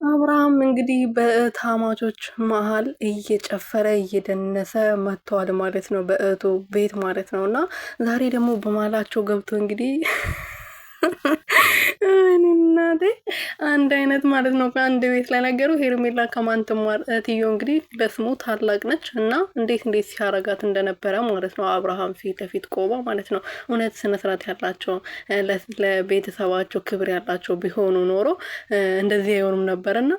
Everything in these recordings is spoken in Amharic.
አብርሃም እንግዲህ በታማቾች መሀል እየጨፈረ እየደነሰ መጥቷል ማለት ነው፣ በእህቱ ቤት ማለት ነው። እና ዛሬ ደግሞ በማላቸው ገብቶ እንግዲህ እናቴ አንድ አይነት ማለት ነው ከአንድ ቤት ላይ ነገሩ። ሄርሜላ ከማን ትማር? እህትዮ እንግዲህ ለስሙ ታላቅ ነች እና እንዴት ሲያረጋት እንደነበረ ማለት ነው። አብርሃም ፊት ለፊት ቆማ ማለት ነው። እውነት ስነስርዓት ያላቸው ለቤተሰባቸው ክብር ያላቸው ቢሆኑ ኖሮ እንደዚህ አይሆኑም ነበርና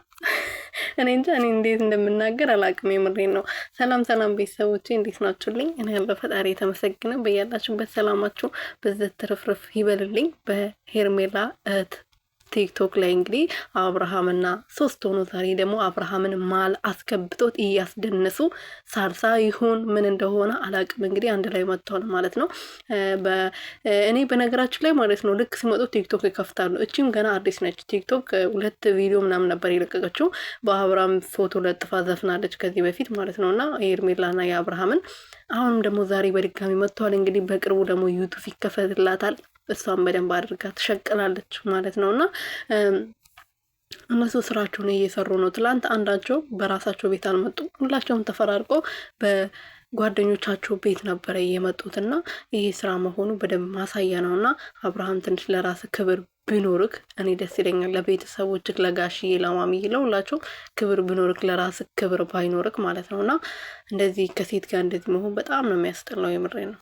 እኔ እንጃ እኔ እንዴት እንደምናገር አላቅም። የምሬን ነው። ሰላም ሰላም ቤተሰቦቼ እንዴት ናችሁልኝ? እኔ ያለ ፈጣሪ የተመሰገነ በያላችሁበት ሰላማችሁ በዘት ትርፍርፍ ይበልልኝ። በሄርሜላ እህት ቲክቶክ ላይ እንግዲህ አብርሃምና ሶስት ሆኖ ዛሬ ደግሞ አብርሃምን ማል አስገብቶት እያስደነሱ ሳልሳ ይሁን ምን እንደሆነ አላቅም። እንግዲህ አንድ ላይ መጥተዋል ማለት ነው። እኔ በነገራችን ላይ ማለት ነው ልክ ሲመጡ ቲክቶክ ይከፍታሉ። እቺም ገና አዲስ ነች። ቲክቶክ 2 ቪዲዮ ምናምን ነበር የለቀቀችው። በአብርሃም ፎቶ ለጥፋ ዘፍናለች ከዚህ በፊት ማለት ነው። እና የኤርሜላና የአብርሃምን አሁንም ደግሞ ዛሬ በድጋሚ መጥተዋል። እንግዲህ በቅርቡ ደግሞ ዩቱብ ይከፈትላታል። እሷን በደንብ አድርጋ ትሸቅላለች ማለት ነው። እና እነሱ ስራቸውን እየሰሩ ነው። ትላንት አንዳቸው በራሳቸው ቤት አልመጡ፣ ሁላቸውም ተፈራርቆ በጓደኞቻቸው ቤት ነበረ የመጡትና ይሄ ስራ መሆኑ በደንብ ማሳያ ነው። እና አብርሃም ትንሽ ለራስ ክብር ቢኖርክ እኔ ደስ ይለኛል። ለቤተሰቦችክ፣ ለጋሽዬ፣ ለማሚዬ፣ ለሁላቸው ክብር ቢኖርክ፣ ለራስ ክብር ባይኖርክ ማለት ነው። እና እንደዚህ ከሴት ጋር እንደዚህ መሆን በጣም ነው የሚያስጠላው። የምሬ ነው።